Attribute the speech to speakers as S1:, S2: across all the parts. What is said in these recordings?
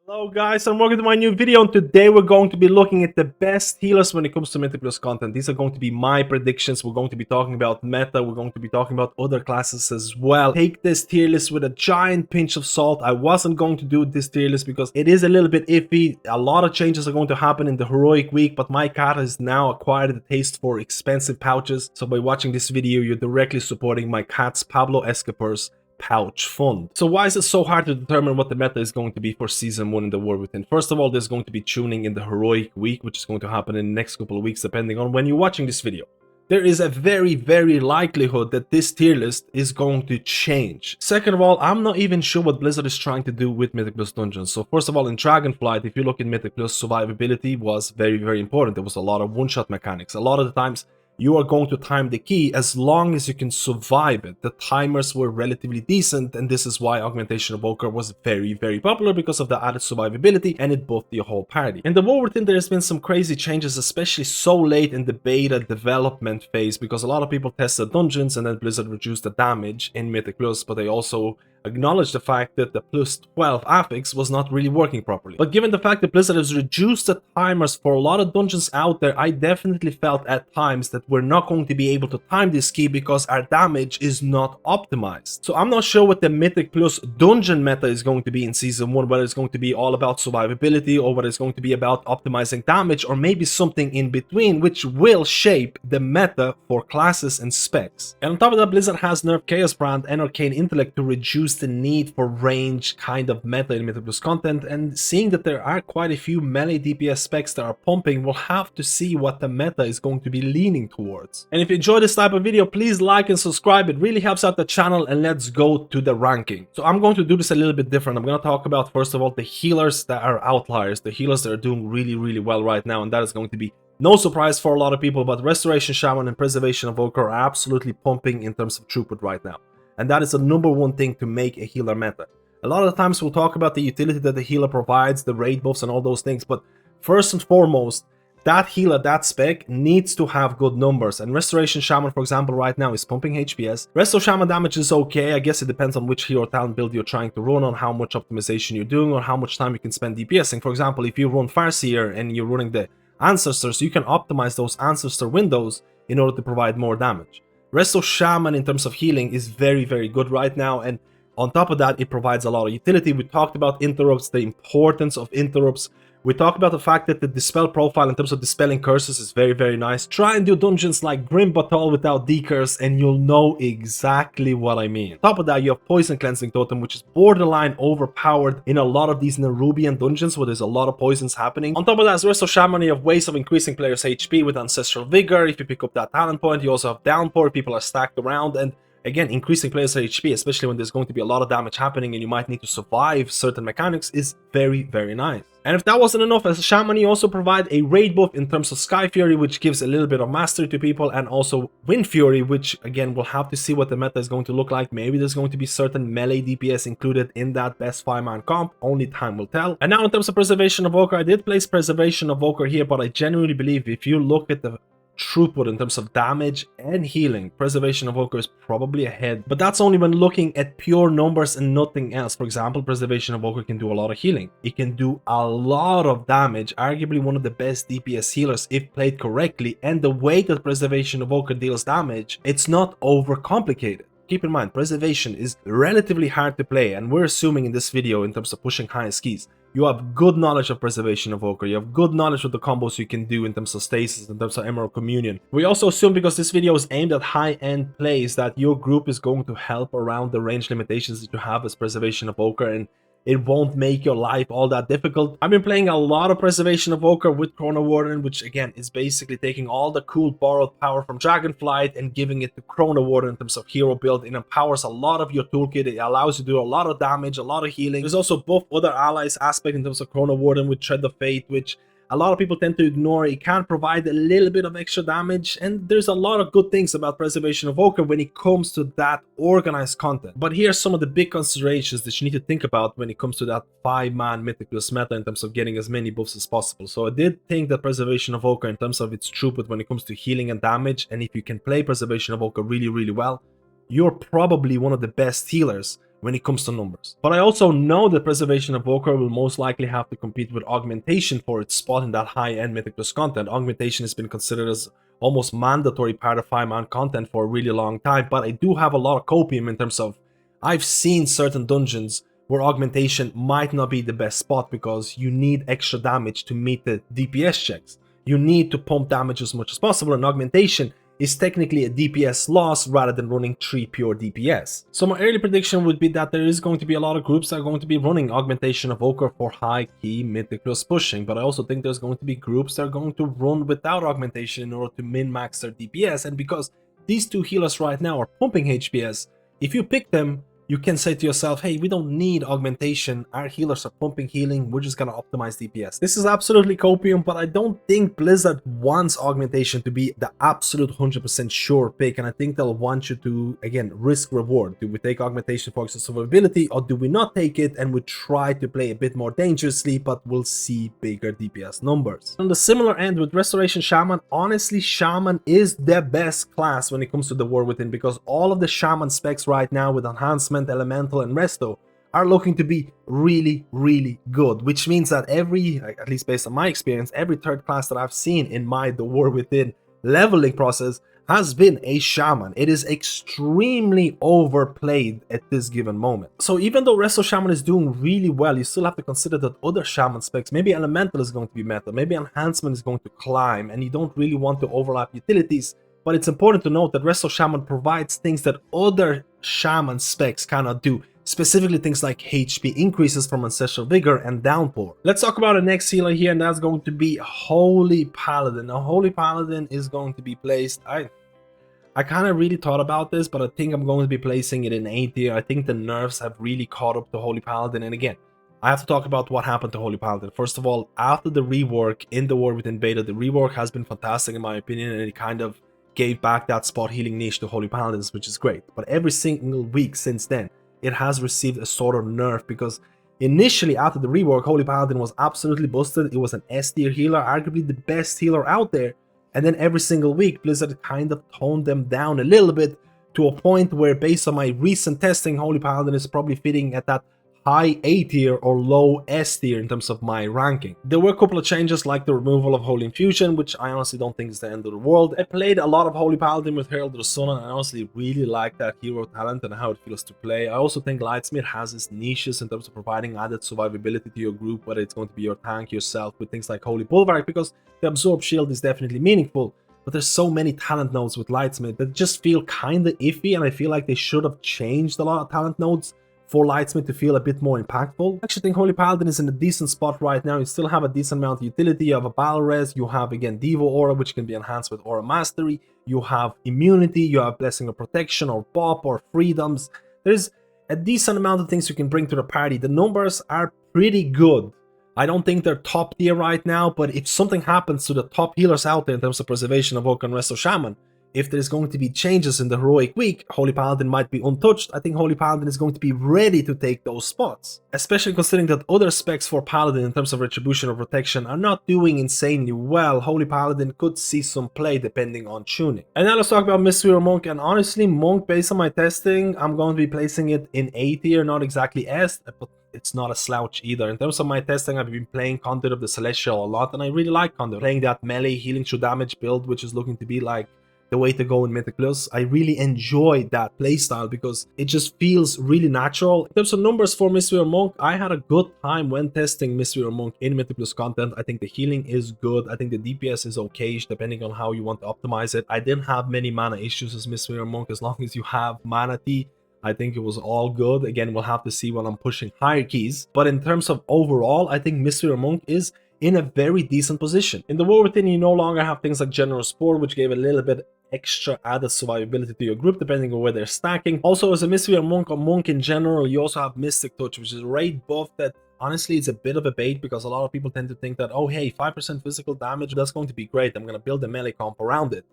S1: Hello guys, and welcome to my new video, and today we're going to be looking at the best healers when it comes to Mythic Plus content. These are going to be my predictions. We're going to be talking about meta, we're going to be talking about other classes as well. Take this tier list with a giant pinch of salt. I wasn't going to do this tier list because it is a little bit iffy. A lot of changes are going to happen in the heroic week, but my cat has now acquired a taste for expensive pouches. So by watching this video, you're directly supporting my cat's Pablo Escobar's pouch fund. So why is it so hard to determine what the meta is going to be for season 1 in the War Within? First of all, there's going to be tuning in the heroic week, which is going to happen in the next couple of weeks depending on when you're watching this video. There is a very likelihood that this tier list is going to change. Second of all, I'm not even sure what Blizzard is trying to do with Mythic Plus dungeons. So first of all, in Dragonflight, if you look in Mythic Plus, survivability was very important. There was a lot of one-shot mechanics. A lot of the times you are going to time the key as long as you can survive it. The timers were relatively decent, and this is why Augmentation Evoker was very popular, because of the added survivability, and it buffed the whole party. In the War Within, there's been some crazy changes, especially so late in the beta development phase, because a lot of people tested dungeons and then Blizzard reduced the damage in Mythic Plus, but they also acknowledge the fact that the plus 12 affix was not really working properly. But given the fact that Blizzard has reduced the timers for a lot of dungeons out there, I definitely felt at times that we're not going to be able to time this key because our damage is not optimized. So I'm not sure what the Mythic Plus dungeon meta is going to be in Season 1, whether it's going to be all about survivability or whether it's going to be about optimizing damage, or maybe something in between, which will shape the meta for classes and specs. And on top of that, Blizzard has nerfed Chaos Brand and Arcane Intellect to reduce the need for range kind of meta in Mythic Plus content, and seeing that there are quite a few melee DPS specs that are pumping, we'll have to see what the meta is going to be leaning towards. And if you enjoy this type of video, please like and subscribe. It really helps out the channel, and let's go to the ranking. So I'm going to do this a little bit different. I'm going to talk about, first of all, the healers that are outliers, the healers that are doing really well right now, and that is going to be no surprise for a lot of people, but Restoration Shaman and Preservation Evoker are absolutely pumping in terms of throughput right now. And that is the #1 thing to make a healer meta. A lot of the times we'll talk about the utility that the healer provides, the raid buffs and all those things, but first and foremost, that healer, that spec, needs to have good numbers. And Restoration Shaman, for example, right now is pumping HPS. Resto Shaman damage is okay. I guess it depends on which hero talent build you're trying to run, on how much optimization you're doing, or how much time you can spend DPSing. For example, if you run Farseer and you're running the Ancestors, you can optimize those Ancestor windows in order to provide more damage. Resto Shaman in terms of healing is very good right now, and on top of that, it provides a lot of utility. We talked about interrupts, the importance of interrupts. We talked about the fact that the dispel profile in terms of dispelling curses is very nice. Try and do dungeons like Grim Battle without decurse and you'll know exactly what I mean. On top of that, you have Poison Cleansing Totem, which is borderline overpowered in a lot of these Nerubian dungeons where there's a lot of poisons happening. On top of that, as Resto Shaman, you have ways of increasing players' HP with Ancestral Vigor. If you pick up that talent point, you also have Downpour. People are stacked around, and again, increasing players' HP, especially when there's going to be a lot of damage happening and you might need to survive certain mechanics, is very nice. And if that wasn't enough, as a Shaman, you also provide a raid buff in terms of Sky Fury, which gives a little bit of mastery to people, and also Wind Fury, which again, we'll have to see what the meta is going to look like. Maybe there's going to be certain melee DPS included in that best 5-man comp. Only time will tell. And now in terms of Preservation Evoker, I did place Preservation Evoker here, but I genuinely believe if you look at the throughput in terms of damage and healing, Preservation Evoker is probably ahead, but that's only when looking at pure numbers and nothing else. For example, Preservation Evoker can do a lot of healing, it can do a lot of damage, arguably one of the best DPS healers if played correctly, and the way that Preservation Evoker deals damage, it's not overcomplicated. Keep in mind, Preservation is relatively hard to play, and we're assuming in this video, in terms of pushing highest keys, you have good knowledge of Preservation Evoker, you have good knowledge of the combos you can do in terms of Stasis, in terms of Emerald Communion. We also assume, because this video is aimed at high-end plays, that your group is going to help around the range limitations that you have as Preservation Evoker, and it won't make your life all that difficult. I've been playing a lot of Preservation Evoker with Chrono Warden, which again is basically taking all the cool borrowed power from Dragonflight and giving it to Chrono Warden in terms of hero build. It empowers a lot of your toolkit, it allows you to do a lot of damage, a lot of healing. There's also buff other allies aspect in terms of Chrono Warden with Tread of Fate, which a lot of people tend to ignore. It can provide a little bit of extra damage, and there's a lot of good things about Preservation Evoker when it comes to that organized content. But here's some of the big considerations that you need to think about when it comes to that 5-man Mythic Plus meta in terms of getting as many buffs as possible. So I did think that Preservation Evoker, in terms of its throughput when it comes to healing and damage, and if you can play Preservation Evoker really well, you're probably one of the best healers when it comes to numbers. But I also know that Preservation Evoker will most likely have to compete with Augmentation for its spot in that high-end Mythic Plus content. Augmentation has been considered as almost mandatory part of 5-man content for a really long time, but I do have a lot of copium in terms of I've seen certain dungeons where Augmentation might not be the best spot because you need extra damage to meet the DPS checks. You need to pump damage as much as possible, and Augmentation is technically a DPS loss rather than running 3 pure DPS. So my early prediction would be that there is going to be a lot of groups that are going to be running Augmentation Evoker for high key Mythic Plus pushing, but I also think there's going to be groups that are going to run without Augmentation in order to min-max their DPS, and because these two healers right now are pumping HPS, if you pick them, you can say to yourself, hey, we don't need Augmentation, our healers are pumping healing, we're just gonna optimize DPS. This is absolutely copium, but I don't think Blizzard wants Augmentation to be the absolute 100% sure pick, and I think they'll want you to, again, risk reward. Do we take Augmentation for extra survivability, or do we not take it and we try to play a bit more dangerously, but we'll see bigger DPS numbers? On the similar end with Restoration Shaman, honestly, Shaman is the best class when it comes to the War Within, because all of the Shaman specs right now with enhancement, Elemental, and Resto are looking to be really, really good, which means that every, at least based on my experience, every third class that I've seen in my The War Within leveling process has been a Shaman. It is extremely overplayed at this given moment. So even though Resto Shaman is doing really well, you still have to consider that other Shaman specs, maybe Elemental is going to be meta, maybe Enhancement is going to climb, and you don't really want to overlap utilities. But it's important to note that Resto Shaman provides things that other Shaman specs cannot do, specifically things like HP increases from Ancestral Vigor and Downpour. Let's talk about the next healer here, and that's going to be Holy Paladin. Now, Holy Paladin is going to be placed... I kind of really thought about this, but I think I'm going to be placing it in A tier. I think the nerfs have really caught up to Holy Paladin, and again, I have to talk about what happened to Holy Paladin. First of all, after the rework in the War Within beta, the rework has been fantastic in my opinion, and it kind of gave back that spot healing niche to Holy Paladins, which is great. But every single week since then, it has received a sort of nerf, because initially after the rework, Holy Paladin was absolutely busted. It was an S tier healer, arguably the best healer out there. And then every single week, Blizzard kind of toned them down a little bit to a point where, based on my recent testing, Holy Paladin is probably fitting at that high A tier or low S tier in terms of my ranking. There were a couple of changes, like the removal of Holy Infusion, which I honestly don't think is the end of the world. I played a lot of Holy Paladin with Herald of the Sun, and I honestly really like that hero talent and how it feels to play. I also think Lightsmith has its niches in terms of providing added survivability to your group, whether it's going to be your tank, yourself, with things like Holy Bulwark, because the Absorb Shield is definitely meaningful. But there's so many talent nodes with Lightsmith that just feel kinda iffy, and I feel like they should have changed a lot of talent nodes for Lightsmith to feel a bit more impactful. I actually think Holy Paladin is in a decent spot right now. You still have a decent amount of utility. You have a battle res, you have again Devo Aura, which can be enhanced with Aura Mastery, you have immunity, you have Blessing of Protection or Bop or Freedoms. There's a decent amount of things you can bring to the party. The numbers are pretty good. I don't think they're top tier right now, but if something happens to the top healers out there in terms of Preservation, Evoker, and Resto Shaman, if there's going to be changes in the Heroic Week, Holy Paladin might be untouched. I think Holy Paladin is going to be ready to take those spots. Especially considering that other specs for Paladin in terms of Retribution or Protection are not doing insanely well. Holy Paladin could see some play depending on tuning. And now let's talk about Mistweaver Monk. And honestly, Monk, based on my testing, I'm going to be placing it in A tier, not exactly S, but it's not a slouch either. In terms of my testing, I've been playing Conduit of the Celestial a lot, and I really like Conduit. Playing that melee healing through damage build, which is looking to be like the way to go in Mythic Plus. I really enjoy that playstyle because it just feels really natural. In terms of numbers for Mistweaver Monk, I had a good time when testing Mistweaver Monk in Mythic Plus content. I think the healing is good. I think the DPS is okay depending on how you want to optimize it. I didn't have many mana issues as Mistweaver Monk. As long as you have Mana Tea, I think it was all good. Again, we'll have to see when I'm pushing higher keys. But in terms of overall, I think Mistweaver Monk is in a very decent position. In the War Within, you no longer have things like General Spore, which gave a little bit extra added survivability to your group depending on where they're stacking. Also, as a Mistweaver Monk or Monk in general, you also have Mystic Touch, which is a raid buff that honestly is a bit of a bait, because a lot of people tend to think that, oh hey, 5% physical damage, that's going to be great, I'm going to build a melee comp around it.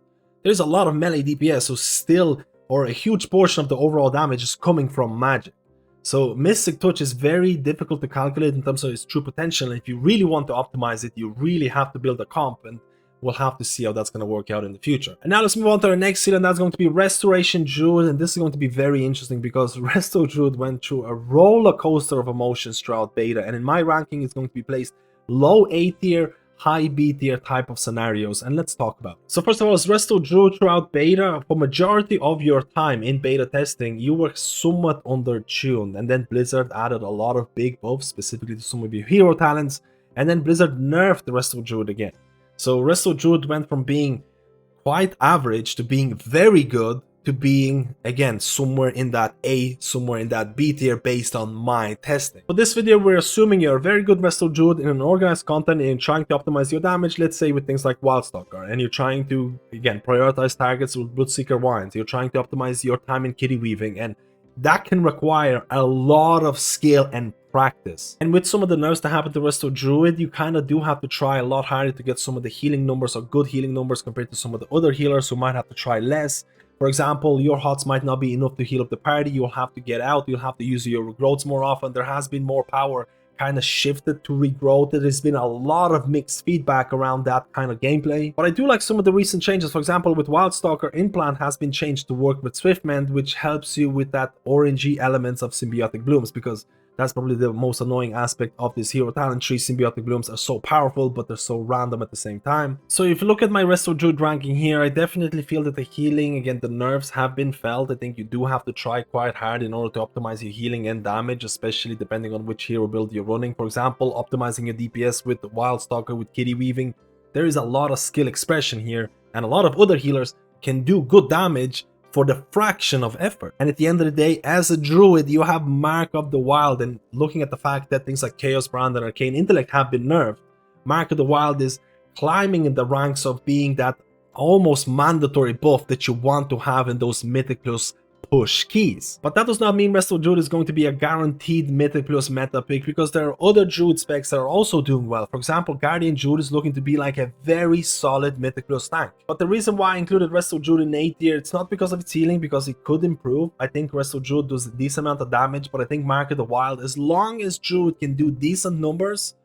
S1: There's a lot of melee DPS who still, or a huge portion of the overall damage is coming from magic. So Mystic Touch is very difficult to calculate in terms of its true potential, and if you really want to optimize it, you really have to build a comp. And we'll have to see how that's going to work out in the future. And now let's move on to our next seal, and that's going to be Restoration Druid. And this is going to be very interesting because Resto Druid went through a roller coaster of emotions throughout beta, and in my ranking it's going to be placed low A tier, high B tier type of scenarios, and let's talk about it. So first of all, as Resto Druid throughout beta, for majority of your time in beta testing, you were somewhat undertuned, and then Blizzard added a lot of big buffs, specifically to some of your hero talents, and then Blizzard nerfed the Resto Druid again. So Resto Druid went from being quite average to being very good to being, again, somewhere in that A, somewhere in that B tier based on my testing. For this video, we're assuming you're a very good Resto Druid in an organized content and trying to optimize your damage, let's say with things like Wildstalker, and you're trying to, again, prioritize targets with Bloodseeker Wines, you're trying to optimize your time in kitty weaving, and that can require a lot of skill and practice. And with some of the nerfs that happen to Resto Druid, you kind of do have to try a lot harder to get some of the healing numbers or good healing numbers compared to some of the other healers who might have to try less. For example, your HOTS might not be enough to heal up the party, you'll have to get out, you'll have to use your regrowths more often. There has been more power kind of shifted to regrowth. There's been a lot of mixed feedback around that kind of gameplay. But I do like some of the recent changes. For example, with Wildstalker, Implant has been changed to work with Swiftmend, which helps you with that orangey elements of Symbiotic Blooms, because that's probably the most annoying aspect of this hero talent tree. Symbiotic Blooms are so powerful, but they're so random at the same time. So if you look at my Resto Druid ranking here, I definitely feel that the healing, again, the nerfs have been felt. I think you do have to try quite hard in order to optimize your healing and damage, especially depending on which hero build you're running. For example, optimizing your DPS with Wildstalker, with Kitty Weaving, there is a lot of skill expression here, and a lot of other healers can do good damage for the fraction of effort. And at the end of the day, as a druid, you have Mark of the Wild, and looking at the fact that things like Chaos Brand and Arcane Intellect have been nerfed, Mark of the Wild is climbing in the ranks of being that almost mandatory buff that you want to have in those Mythic Plus push keys. But that does not mean Resto Druid is going to be a guaranteed Mythic Plus meta pick, because there are other Druid specs that are also doing well. For example, Guardian Druid is looking to be like a very solid Mythic Plus tank. But the reason why I included Resto Druid in A tier, it's not because of its healing, because it could improve. I think Resto Druid does a decent amount of damage, but I think Mark of the Wild, as long as Druid can do decent numbers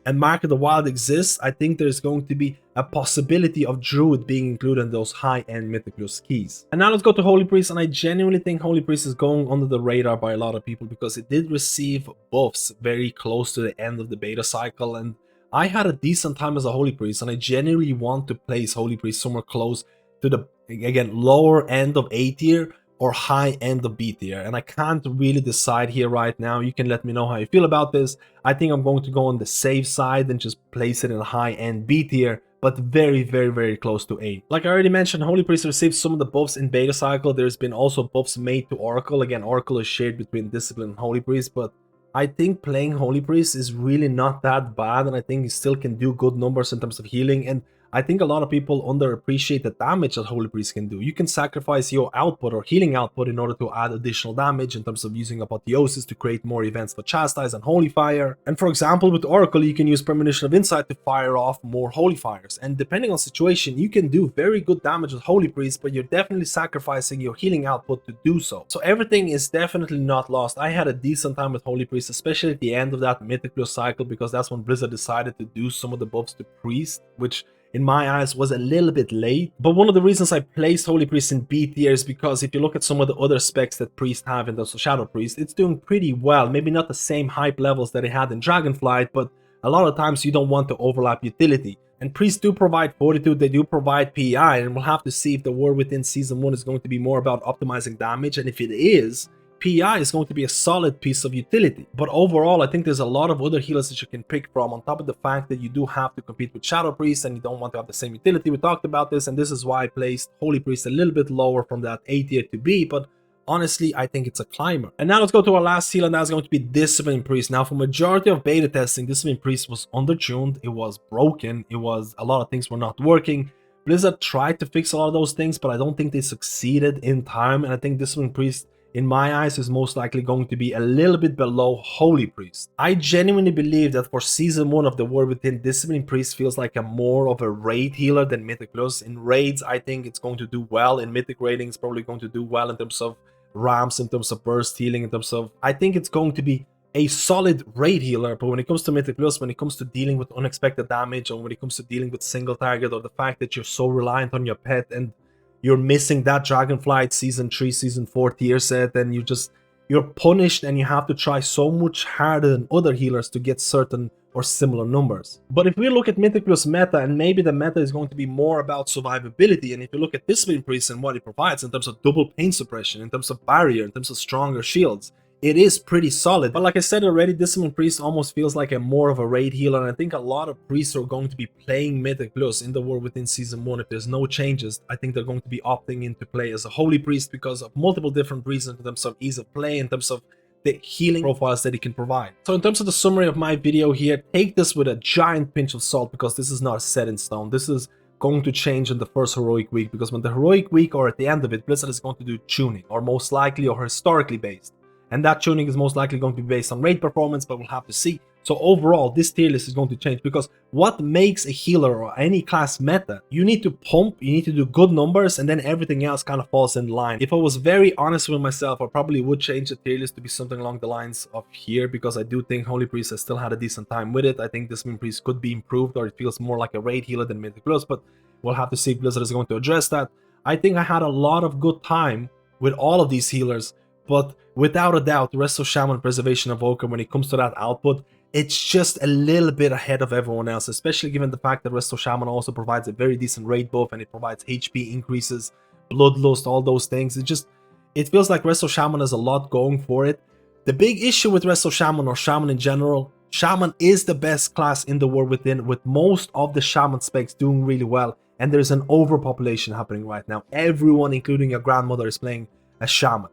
S1: and Mark of the Wild exists, I think there's going to be a possibility of Druid being included in those high-end Mythic Plus keys. And now let's go to Holy Priest, and I genuinely think Holy Priest is going under the radar by a lot of people because it did receive buffs very close to the end of the beta cycle, and I had a decent time as a Holy Priest, and I genuinely want to place Holy Priest somewhere close to the, again, lower end of A tier or high end of B tier, and I can't really decide here right now. You can let me know how you feel about this. I think I'm going to go on the safe side and just place it in a high end B tier, but very, very, very close to A. Like I already mentioned, Holy Priest received some of the buffs in beta cycle. There's been also buffs made to Oracle. Again, Oracle is shared between Discipline and Holy Priest, but I think playing Holy Priest is really not that bad, and I think he still can do good numbers in terms of healing. And I think a lot of people underappreciate the damage that Holy Priest can do. You can sacrifice your output or healing output in order to add additional damage in terms of using Apotheosis to create more events for Chastise and Holy Fire. And for example, with Oracle, you can use Premonition of Insight to fire off more Holy Fires. And depending on situation, you can do very good damage with Holy Priest, but you're definitely sacrificing your healing output to do so. So everything is definitely not lost. I had a decent time with Holy Priest, especially at the end of that Mythic Plus cycle, because that's when Blizzard decided to do some of the buffs to Priest, which in my eyes was a little bit late. But one of the reasons I placed Holy Priest in B tier is because if you look at some of the other specs that Priest have in the Shadow Priest, it's doing pretty well. Maybe not the same hype levels that it had in Dragonflight, but a lot of times you don't want to overlap utility. And Priests do provide Fortitude, they do provide PI, and we'll have to see if the War Within Season 1 is going to be more about optimizing damage, and if it is, PI is going to be a solid piece of utility. But overall, I think there's a lot of other healers that you can pick from, on top of the fact that you do have to compete with Shadow Priest and you don't want to have the same utility. We talked about this, and this is why I placed Holy Priest a little bit lower from that A tier to B, but honestly, I think it's a climber. And now let's go to our last seal, and that's going to be Discipline Priest. Now, for majority of beta testing, Discipline Priest was undertuned, it was broken, it was a lot of things were not working. Blizzard tried to fix a lot of those things, but I don't think they succeeded in time, and I think Discipline Priest, in my eyes, is most likely going to be a little bit below Holy Priest. I genuinely believe that for Season 1 of the War Within, Discipline Priest feels like a more of a raid healer than Mythic Plus. In raids, I think it's going to do well. In Mythic raiding, it's probably going to do well in terms of ramps, in terms of burst healing, in terms of... I think it's going to be a solid raid healer, but when it comes to Mythic Plus, when it comes to dealing with unexpected damage, or when it comes to dealing with single target, or the fact that you're so reliant on your pet and you're missing that Dragonflight Season 3, Season 4 tier set, and you're punished and you have to try so much harder than other healers to get certain or similar numbers. But if we look at Mythic Plus meta, and maybe the meta is going to be more about survivability, and if you look at Discipline Priest and what it provides in terms of double pain suppression, in terms of barrier, in terms of stronger shields, it is pretty solid. But like I said already, Discipline Priest almost feels like more of a raid healer, and I think a lot of priests are going to be playing Mythic Plus in the War Within Season 1. If there's no changes, I think they're going to be opting in to play as a Holy Priest because of multiple different reasons, in terms of ease of play, in terms of the healing profiles that he can provide. So in terms of the summary of my video here, take this with a giant pinch of salt, because this is not set in stone. This is going to change in the first heroic week, because when the heroic week or at the end of it, Blizzard is going to do tuning, or most likely or historically based. And that tuning is most likely going to be based on raid performance, but we'll have to see. So overall, this tier list is going to change, because what makes a healer or any class meta? You need to pump, you need to do good numbers, and then everything else kind of falls in line. If I was very honest with myself, I probably would change the tier list to be something along the lines of here, because I do think Holy Priest has still had a decent time with it. I think Discipline Priest could be improved, or it feels more like a raid healer than Mythic Plus, but we'll have to see if Blizzard is going to address that. I think I had a lot of good time with all of these healers, but without a doubt, Resto Shaman, Preservation, Evoker, when it comes to that output, it's just a little bit ahead of everyone else, especially given the fact that Resto Shaman also provides a very decent raid buff, and it provides HP increases, Bloodlust, all those things. It feels like Resto Shaman has a lot going for it. The big issue with Resto Shaman, or Shaman in general, Shaman is the best class in the War Within, with most of the Shaman specs doing really well, and there's an overpopulation happening right now. Everyone, including your grandmother, is playing a Shaman.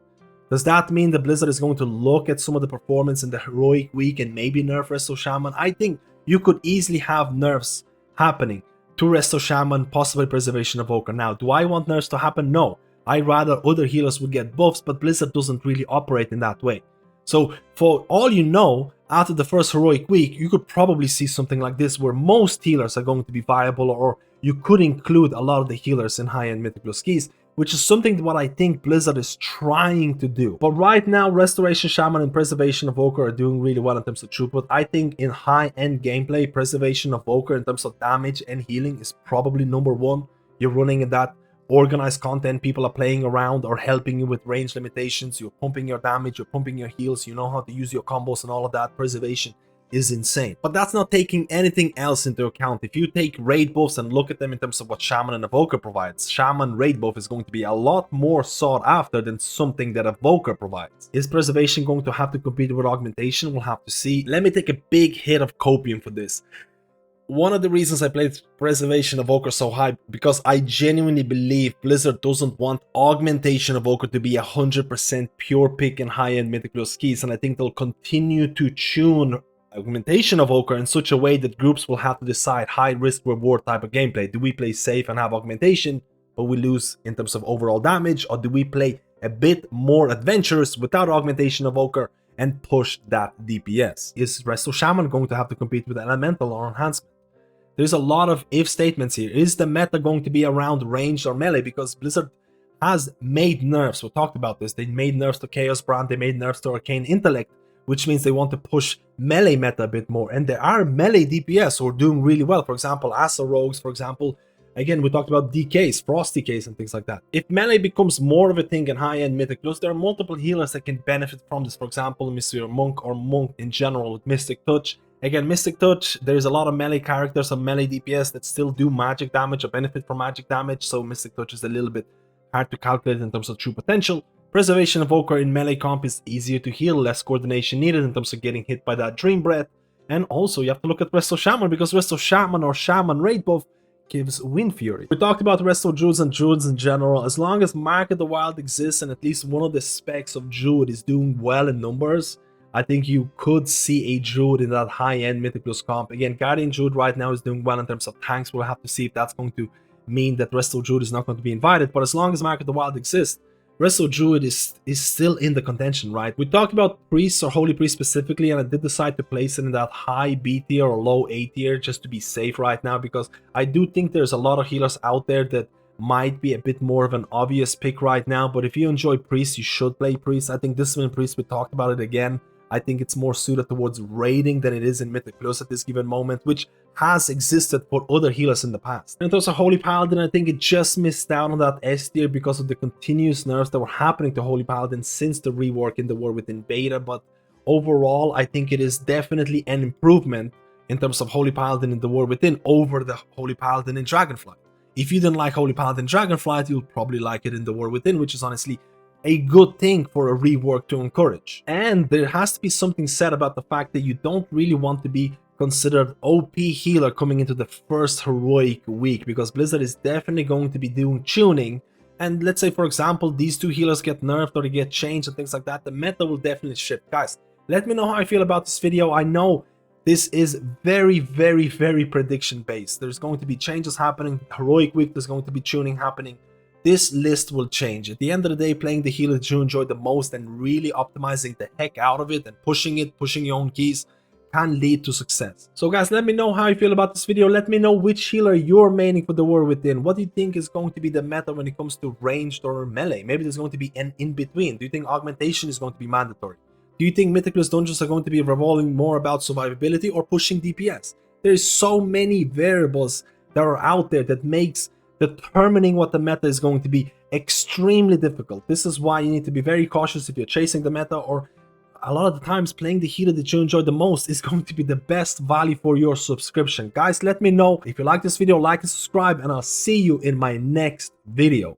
S1: Does that mean that Blizzard is going to look at some of the performance in the heroic week and maybe nerf Resto Shaman? I think you could easily have nerfs happening to Resto Shaman, possibly Preservation Evoker. Now, do I want nerfs to happen? No. I'd rather other healers would get buffs, but Blizzard doesn't really operate in that way. So, for all you know, after the first heroic week, you could probably see something like this, where most healers are going to be viable, or you could include a lot of the healers in high-end Mythic Plus keys, which is something what I think Blizzard is trying to do. But right now, Restoration Shaman and Preservation Evoker are doing really well in terms of throughput. I think in high-end gameplay, Preservation Evoker in terms of damage and healing is probably #1. You're running in that organized content, people are playing around or helping you with range limitations, you're pumping your damage, you're pumping your heals, you know how to use your combos and all of that. Preservation is insane. But that's not taking anything else into account. If you take raid buffs and look at them in terms of what Shaman and Evoker provides, Shaman raid buff is going to be a lot more sought after than something that Evoker provides. Is Preservation going to have to compete with Augmentation? We'll have to see. Let me take a big hit of copium for this. One of the reasons I played Preservation Evoker so high, because I genuinely believe Blizzard doesn't want Augmentation Evoker to be 100% pure pick in high-end Mythic Plus keys, and I think they'll continue to tune Augmentation Evoker in such a way that groups will have to decide high risk reward type of gameplay. Do we play safe and have augmentation, but we lose in terms of overall damage, or do we play a bit more adventurous without Augmentation Evoker and push that DPS? Is Resto Shaman going to have to compete with Elemental or Enhancement? There's a lot of if statements here. Is the meta going to be around ranged or melee? Because Blizzard has made nerfs. We talked about this. They made nerfs to Chaos Brand, they made nerfs to Arcane Intellect, which means they want to push melee meta a bit more. And there are melee DPS who are doing really well. For example, Asa Rogues, for example. Again, we talked about DKs, Frost DKs, and things like that. If melee becomes more of a thing in high-end Mythic Plus, there are multiple healers that can benefit from this. For example, Mistweaver Monk, or Monk in general with Mystic Touch. Again, Mystic Touch, there's a lot of melee characters and melee DPS that still do magic damage or benefit from magic damage, so Mystic Touch is a little bit hard to calculate in terms of true potential. Preservation Evoker in melee comp is easier to heal, less coordination needed in terms of getting hit by that Dream Breath. And also you have to look at Resto Shaman, because Resto Shaman or Shaman raid buff gives Wind Fury. We talked about Resto Druids and Druids in general. As long as Mark of the Wild exists and at least one of the specs of Druid is doing well in numbers, I think you could see a Druid in that high-end Mythic Plus comp. Again, Guardian Druid right now is doing well in terms of tanks. We'll have to see if that's going to mean that Resto Druid is not going to be invited. But as long as Mark of the Wild exists, Resto Druid is still in the contention, right? We talked about Priests or Holy Priest specifically, and I did decide to place it in that high B tier or low A tier just to be safe right now, because I do think there's a lot of healers out there that might be a bit more of an obvious pick right now. But if you enjoy Priest, you should play Priest. I think Discipline Priest, we talked about it again. I think it's more suited towards raiding than it is in Mythic Plus at this given moment, which has existed for other healers in the past. And also Holy Paladin, I think it just missed out on that S tier because of the continuous nerfs that were happening to Holy Paladin since the rework in the War Within beta, but overall I think it is definitely an improvement in terms of Holy Paladin in the War Within over the Holy Paladin in Dragonflight. If you didn't like Holy Paladin Dragonflight, you'll probably like it in the War Within, which is honestly a good thing for a rework to encourage. And there has to be something said about the fact that you don't really want to be considered OP healer coming into the first heroic week, because Blizzard is definitely going to be doing tuning. And let's say, for example, these two healers get nerfed or they get changed and things like that, the meta will definitely shift. Guys, let me know how I feel about this video. I know this is very prediction based. There's going to be changes happening. Heroic week, there's going to be tuning happening. This list will change. At the end of the day, playing the healer that you enjoy the most and really optimizing the heck out of it and pushing your own keys can lead to success. So guys, let me know how you feel about this video. Let me know which healer you're maining for the War Within. What do you think is going to be the meta when it comes to ranged or melee? Maybe there's going to be an in-between. Do you think augmentation is going to be mandatory? Do you think Mythic Plus dungeons are going to be revolving more about survivability or pushing DPS? There's so many variables that are out there that makes determining what the meta is going to be extremely difficult. This is why you need to be very cautious if you're chasing the meta, or a lot of the times playing the healer that you enjoy the most is going to be the best value for your subscription. Guys, let me know if you like this video, like and subscribe, and I'll see you in my next video.